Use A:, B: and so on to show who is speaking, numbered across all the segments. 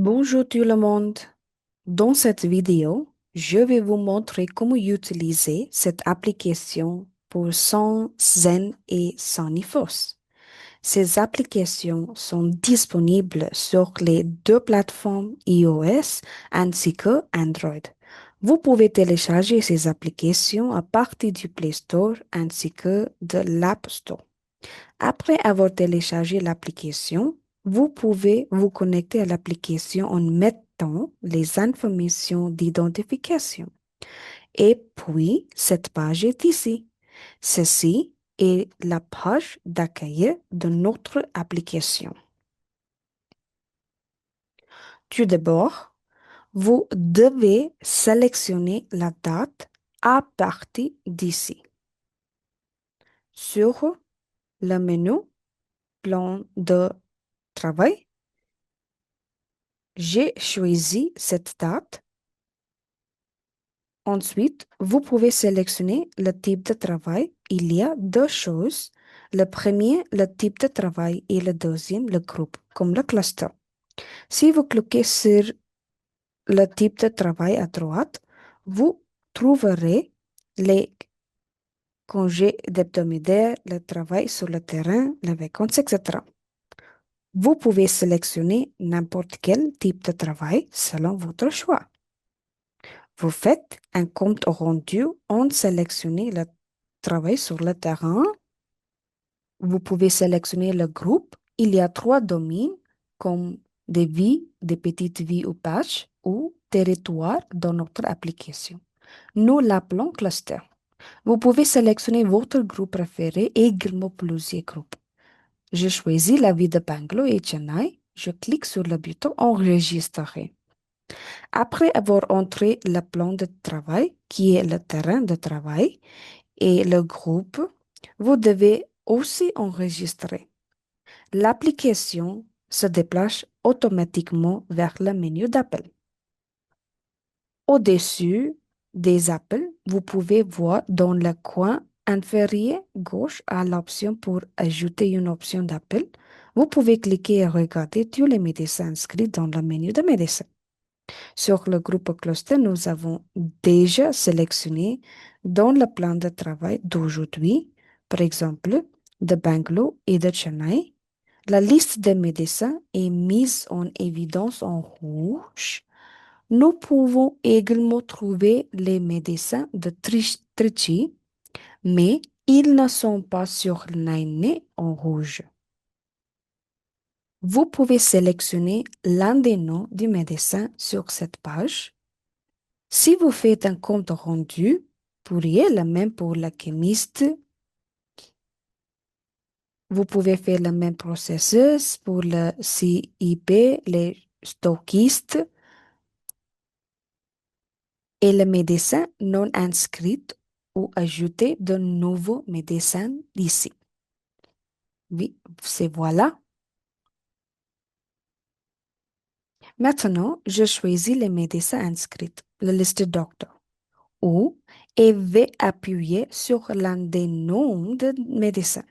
A: Bonjour tout le monde. Dans cette vidéo, je vais vous montrer comment utiliser cette application pour son Zen et Sonifos. Ces applications sont disponibles sur les deux plateformes iOS ainsi que Android. Vous pouvez télécharger ces applications à partir du Play Store ainsi que de l'App Store. Après avoir téléchargé l'application, vous pouvez vous connecter à l'application en mettant les informations d'identification. Et puis, cette page est ici. Ceci est la page d'accueil de notre application. Tout d'abord, vous devez sélectionner la date à partir d'ici. Sur le menu Plan de travail, j'ai choisi cette date. Ensuite, vous pouvez sélectionner le type de travail. Il y a deux choses. Le premier, le type de travail et le deuxième, le groupe, comme le cluster. Si vous cliquez sur le type de travail à droite, vous trouverez les congés hebdomadaires, le travail sur le terrain, les vacances, etc. Vous pouvez sélectionner n'importe quel type de travail selon votre choix. Vous faites un compte rendu en sélectionnant le travail sur le terrain. Vous pouvez sélectionner le groupe. Il y a trois domaines comme des vies, des petites vies ou pages ou territoires dans notre application. Nous l'appelons cluster. Vous pouvez sélectionner votre groupe préféré et également plusieurs groupes. Je choisis la ville de Bangalore et Chennai. Je clique sur le bouton Enregistrer. Après avoir entré le plan de travail, qui est le terrain de travail, et le groupe, vous devez aussi enregistrer. L'application se déplace automatiquement vers le menu d'appel. Au-dessus des appels, vous pouvez voir dans le coin inférieur gauche à l'option pour ajouter une option d'appel. Vous pouvez cliquer et regarder tous les médecins inscrits dans le menu de médecins. Sur le groupe cluster, nous avons déjà sélectionné dans le plan de travail d'aujourd'hui, par exemple, de Bangalore et de Chennai. La liste des médecins est mise en évidence en rouge. Nous pouvons également trouver les médecins de Trichy, mais ils ne sont pas surlignés en rouge. Vous pouvez sélectionner l'un des noms du médecin sur cette page. Si vous faites un compte rendu, pourriez le même pour la chimiste. Vous pouvez faire le même processus pour le CIP, les stockistes et le médecin non inscrit ou ajouter de nouveaux médecins ici. Oui, c'est voilà. Maintenant, je choisis les médecins inscrits, la liste docteur, ou et vais appuyer sur l'un des noms de médecins.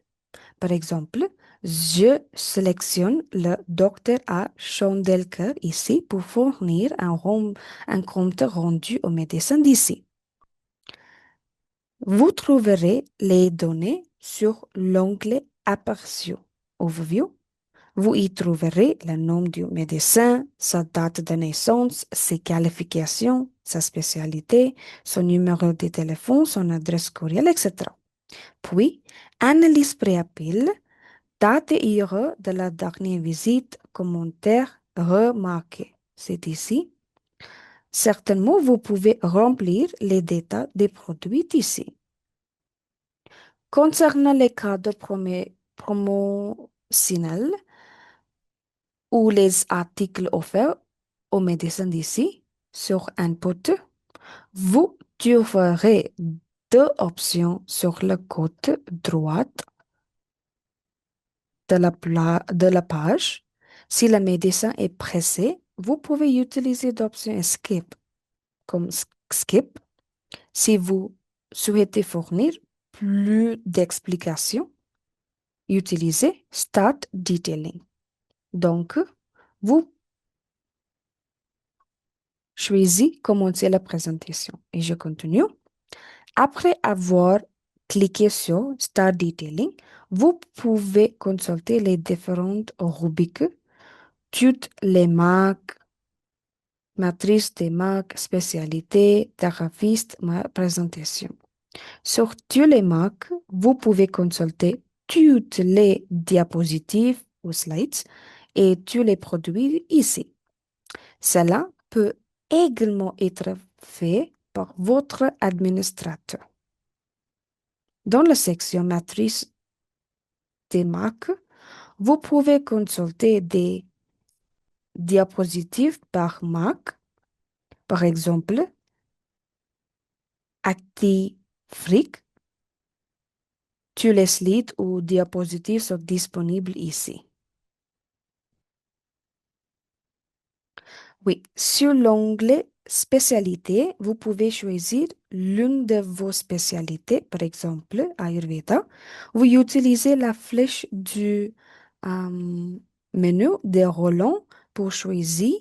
A: Par exemple, je sélectionne le docteur A. Chandelker ici pour fournir un compte rendu au médecin d'ici. Vous trouverez les données sur l'onglet Aperçu. Overview. Vous y trouverez le nom du médecin, sa date de naissance, ses qualifications, sa spécialité, son numéro de téléphone, son adresse courriel, etc. Puis, analyse pré-appel, date et heure de la dernière visite, commentaire, remarqué. C'est ici. Certainement, vous pouvez remplir les détails des produits ici. Concernant les cadeaux promotionnels ou les articles offerts aux médecins d'ici, sur Input, vous trouverez deux options sur le côté droite de la page. Si le médecin est pressé, vous pouvez utiliser l'option Skip comme Skip. Si vous souhaitez fournir plus d'explications, utilisez Start Detailing. Donc, vous Choisis commencer la présentation et je continue. Après avoir cliqué sur Start Detailing, vous pouvez consulter les différentes rubriques, toutes les marques, matrices des marques, spécialités, graphiste, ma présentation. Sur toutes les marques, vous pouvez consulter toutes les diapositives ou slides et tous les produits ici. Cela peut également être fait par votre administrateur. Dans la section matrice des marques, vous pouvez consulter des diapositives par marque, par exemple Actifric. Tous les slides ou diapositives sont disponibles ici. Oui, sur l'onglet spécialité, vous pouvez choisir l'une de vos spécialités, par exemple Ayurveda. Vous utilisez la flèche du euh, menu déroulant pour choisir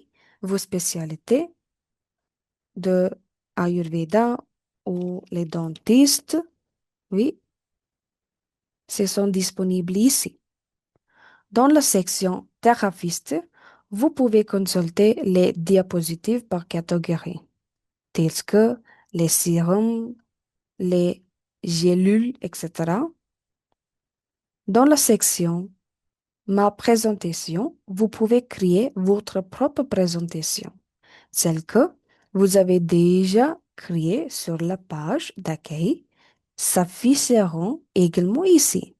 A: vos spécialités de Ayurveda ou les dentistes. Oui, ce sont disponibles ici. Dans la section Thérapeute, vous pouvez consulter les diapositives par catégorie, tels que les sérums, les gélules, etc. Dans la section Ma présentation, vous pouvez créer votre propre présentation, celle que vous avez déjà créée sur la page d'accueil, s'afficheront également ici.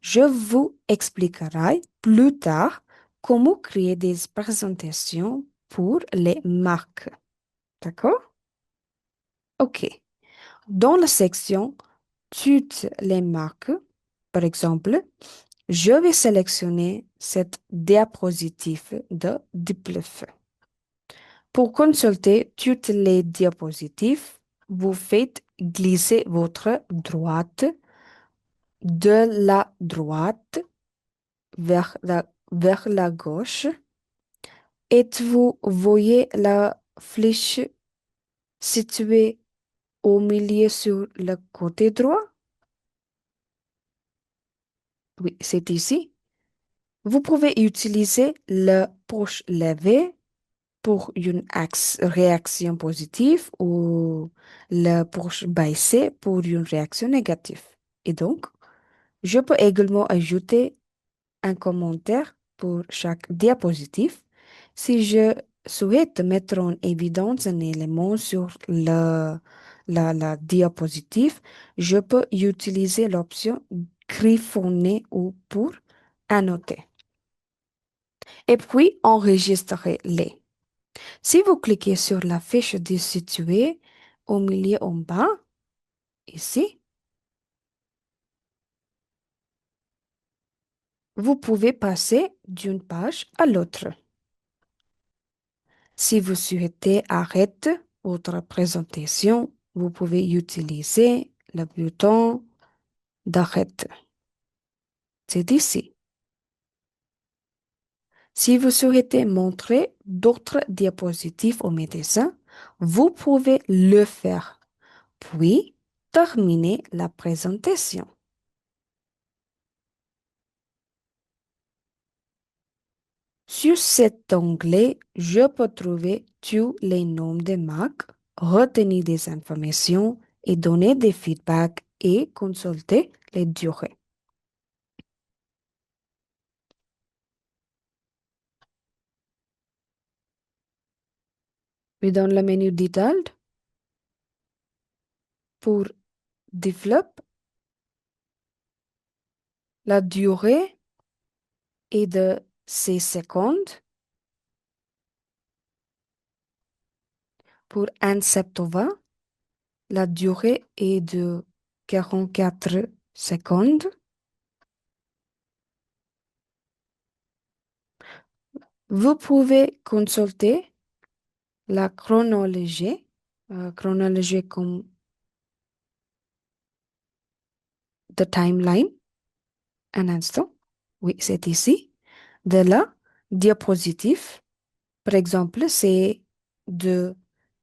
A: Je vous expliquerai plus tard comment créer des présentations pour les marques. D'accord? OK. Dans la section toutes les marques, par exemple, je vais sélectionner cette diapositive de Diplef. Pour consulter toutes les diapositives, vous faites glisser votre droite de la droite vers la gauche et vous voyez la flèche située au milieu sur le côté droit. Oui, c'est ici. Vous pouvez utiliser le pouce levé pour une réaction positive ou le pouce baissé pour une réaction négative. Et donc, je peux également ajouter un commentaire pour chaque diapositive. Si je souhaite mettre en évidence un élément sur la diapositive, je peux utiliser l'option griffonner ou pour annoter. Et puis, enregistrer-les. Si vous cliquez sur la fiche de située au milieu en bas, ici, vous pouvez passer d'une page à l'autre. Si vous souhaitez arrêter votre présentation, vous pouvez utiliser le bouton d'arrêt. C'est ici. Si vous souhaitez montrer d'autres diapositives au médecin, vous pouvez le faire, puis terminer la présentation. Sur cet onglet, je peux trouver tous les noms des marques, retenir des informations et donner des feedbacks et consulter les durées. Puis dans le menu Detailed, pour Develop, la durée est de 6 secondes. Pour Anseptova, la durée est de 44 secondes. Vous pouvez consulter la chronologie comme the timeline. Un instant. Oui, c'est ici. De la diapositive, par exemple, c'est de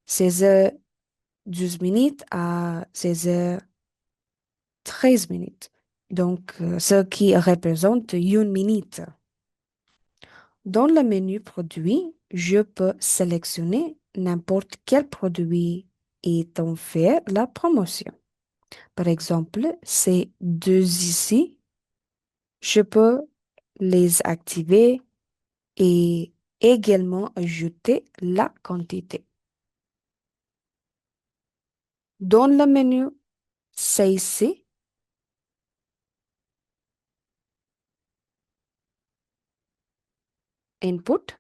A: 16h12 à 16h13. Donc, ce qui représente une minute. Dans le menu produit, je peux sélectionner n'importe quel produit et en faire la promotion. Par exemple, ces deux ici, je peux les activer et également ajouter la quantité. Dans le menu CIC, Input,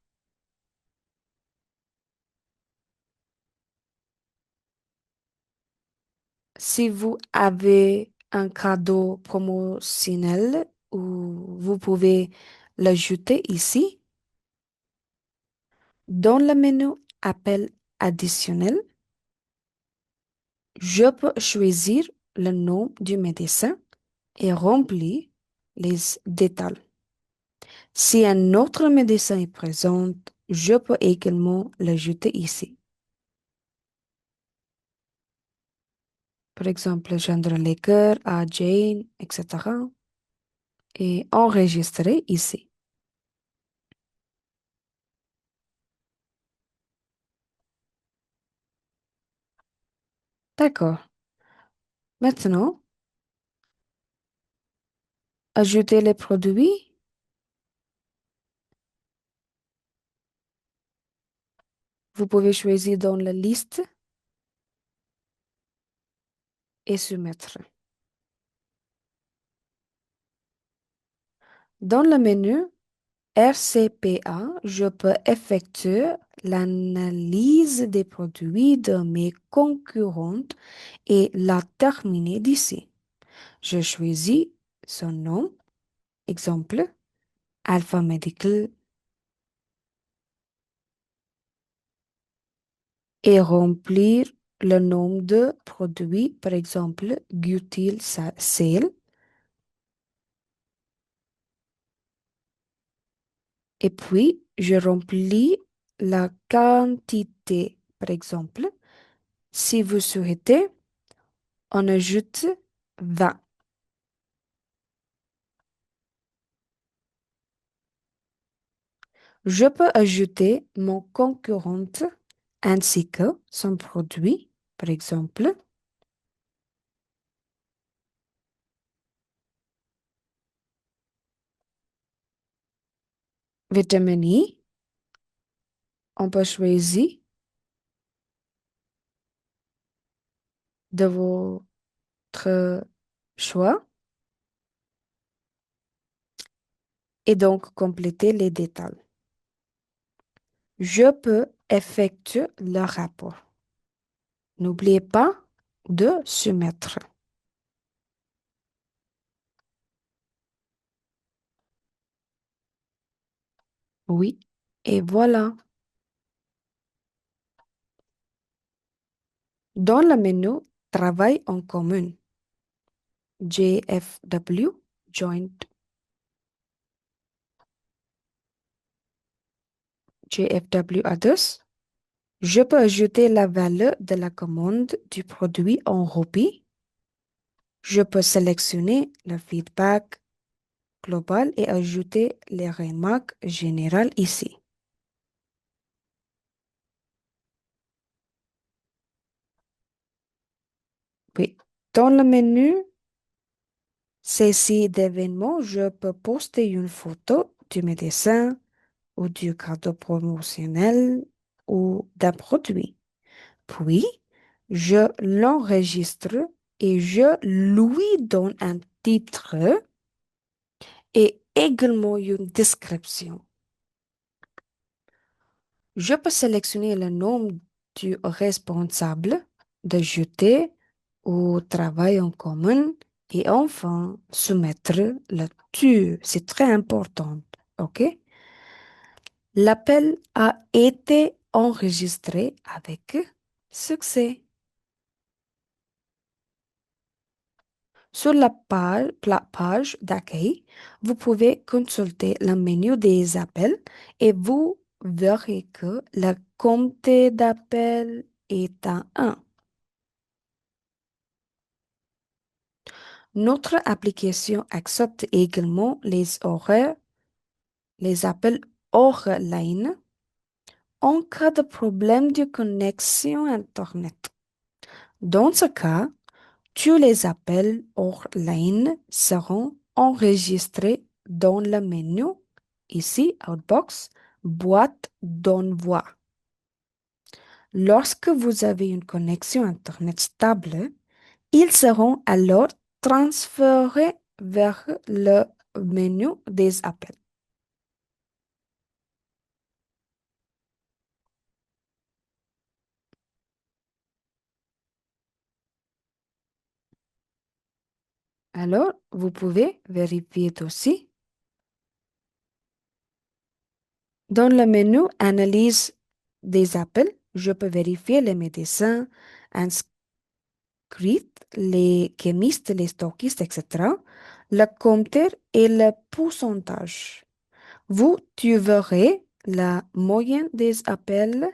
A: si vous avez un cadeau promotionnel, ou vous pouvez l'ajouter ici. Dans le menu Appel additionnel, je peux choisir le nom du médecin et remplir les détails. Si un autre médecin est présent, je peux également l'ajouter ici. Par exemple, Gendre Laker, A. Jane, etc. Et enregistrer ici. D'accord. Maintenant, ajouter les produits. Vous pouvez choisir dans la liste et soumettre. Dans le menu RCPA, je peux effectuer l'analyse des produits de mes concurrents et la terminer d'ici. Je choisis son nom, exemple, Alpha Medical, et remplir le nom de produits, par exemple, Gutil Sale. Et puis, je remplis la quantité, par exemple. Si vous souhaitez, on ajoute 20. Je peux ajouter mon concurrent ainsi que son produit, par exemple. Vitamine I, on peut choisir de votre choix et donc compléter les détails. Je peux effectuer le rapport. N'oubliez pas de soumettre. Oui, et voilà. Dans le menu Travail en commun, JFW, Joint, JFW Others, je peux ajouter la valeur de la commande du produit en roupies. Je peux sélectionner le feedback global et ajouter les remarques générales ici. Oui. Dans le menu Saisie d'événements, je peux poster une photo du médecin ou du cadeau promotionnel ou d'un produit. Puis, je l'enregistre et je lui donne un titre et également une description. Je peux sélectionner le nom du responsable de jeter au travail en commun et enfin soumettre le tout. C'est très important. OK? L'appel a été enregistré avec succès. Sur la page d'accueil, vous pouvez consulter le menu des appels et vous verrez que le compte d'appel état 1. Notre application accepte également les horaires, les appels hors ligne en cas de problème de connexion Internet. Dans ce cas, tous les appels hors ligne seront enregistrés dans le menu, ici, Outbox, boîte d'envoi. Lorsque vous avez une connexion Internet stable, ils seront alors transférés vers le menu des appels. Alors, vous pouvez vérifier aussi. Dans le menu Analyse des appels, je peux vérifier les médecins inscrits, les chimistes, les stockistes, etc., le compteur et le pourcentage. Tu verrez la moyenne des appels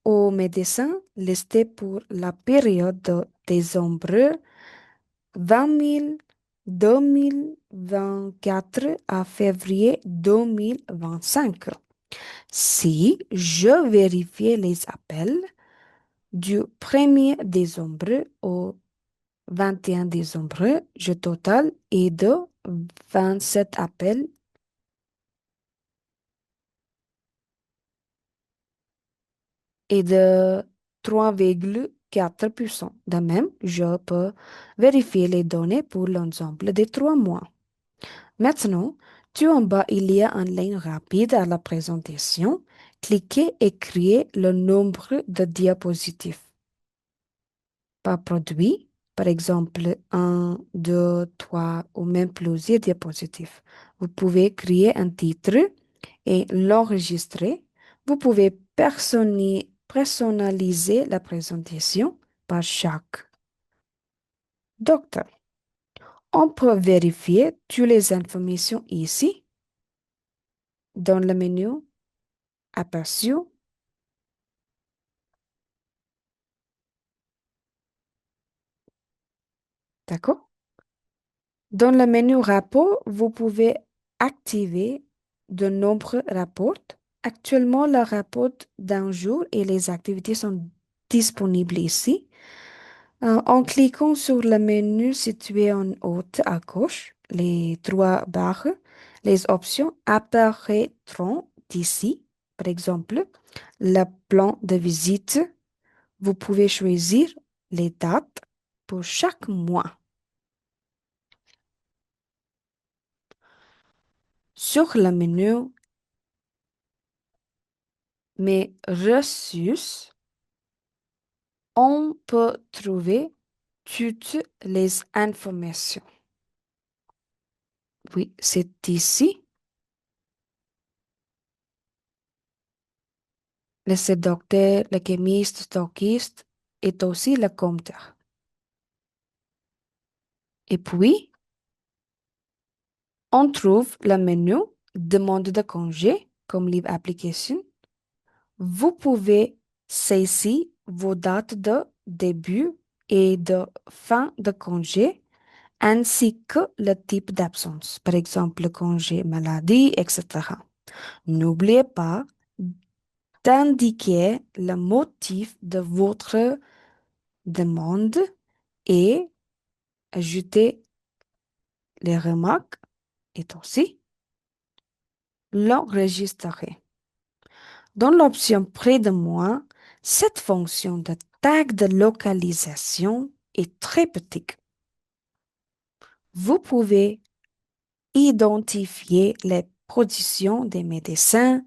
A: aux médecins listés pour la période de décembre 20 2024 à février 2025. Si je vérifie les appels du 1er décembre au 21 décembre, je total est de 27 appels et de 3,4%. De même, je peux vérifier les données pour l'ensemble des 3 mois. Maintenant, tout en bas, il y a une ligne rapide à la présentation. Cliquez et créez le nombre de diapositives par produit. Par exemple, un, 2, 3 ou même plusieurs diapositives. Vous pouvez créer un titre et l'enregistrer. Vous pouvez personnaliser la présentation par chaque docteur. On peut vérifier toutes les informations ici dans le menu Aperçu. D'accord? Dans le menu Rapport, vous pouvez activer de nombreux rapports. Actuellement, le rapport d'un jour et les activités sont disponibles ici. En cliquant sur le menu situé en haut à gauche, les 3 barres, les options apparaîtront d'ici. Par exemple, le plan de visite. Vous pouvez choisir les dates pour chaque mois. Sur le menu Mes reçus, on peut trouver toutes les informations. Oui, c'est ici. Le docteur, le chimiste, stockiste et aussi le compteur. Et puis, on trouve le menu Demande de congé comme Leave Application. Vous pouvez saisir vos dates de début et de fin de congé ainsi que le type d'absence, par exemple le congé maladie, etc. N'oubliez pas d'indiquer le motif de votre demande et ajouter les remarques et aussi l'enregistrer. Dans l'option Près de moi, cette fonction de tag de localisation est très petite. Vous pouvez identifier les positions des médecins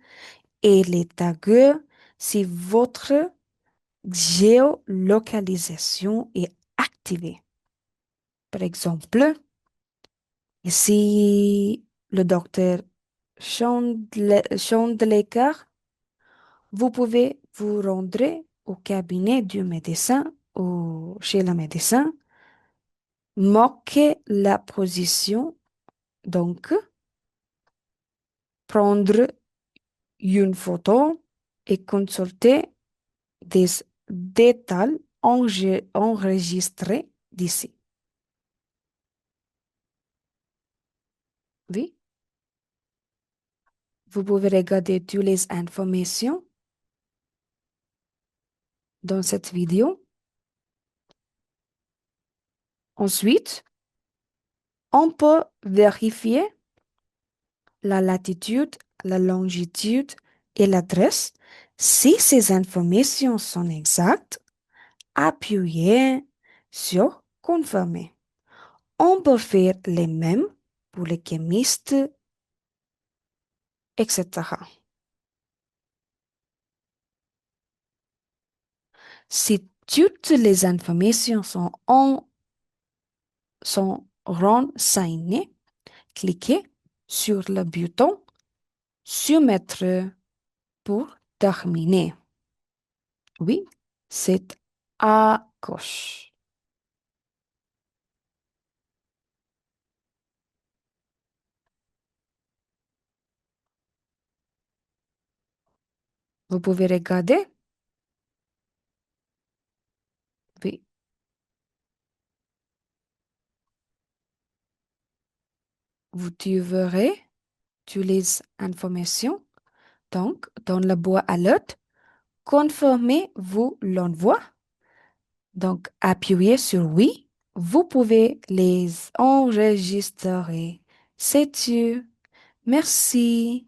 A: et les taguer si votre géolocalisation est activée. Par exemple, si le docteur Chandleker, vous pouvez vous rendre au cabinet du médecin ou chez le médecin, marquer la position, donc prendre une photo et consulter des d'étal enregistré d'ici. Oui, vous pouvez regarder toutes les informations dans cette vidéo. Ensuite, on peut vérifier la latitude, la longitude et l'adresse. Si ces informations sont exactes, appuyez sur confirmer. On peut faire les mêmes pour les chimistes, etc. Si toutes les informations sont renseignées, cliquez sur le bouton Soumettre pour terminer. Oui, c'est à gauche. Vous pouvez regarder. Oui, vous trouverez toutes les informations. Donc, dans la boîte à lettres, confirmez-vous l'envoi. Donc, appuyez sur oui. Vous pouvez les enregistrer. C'est tout. Merci.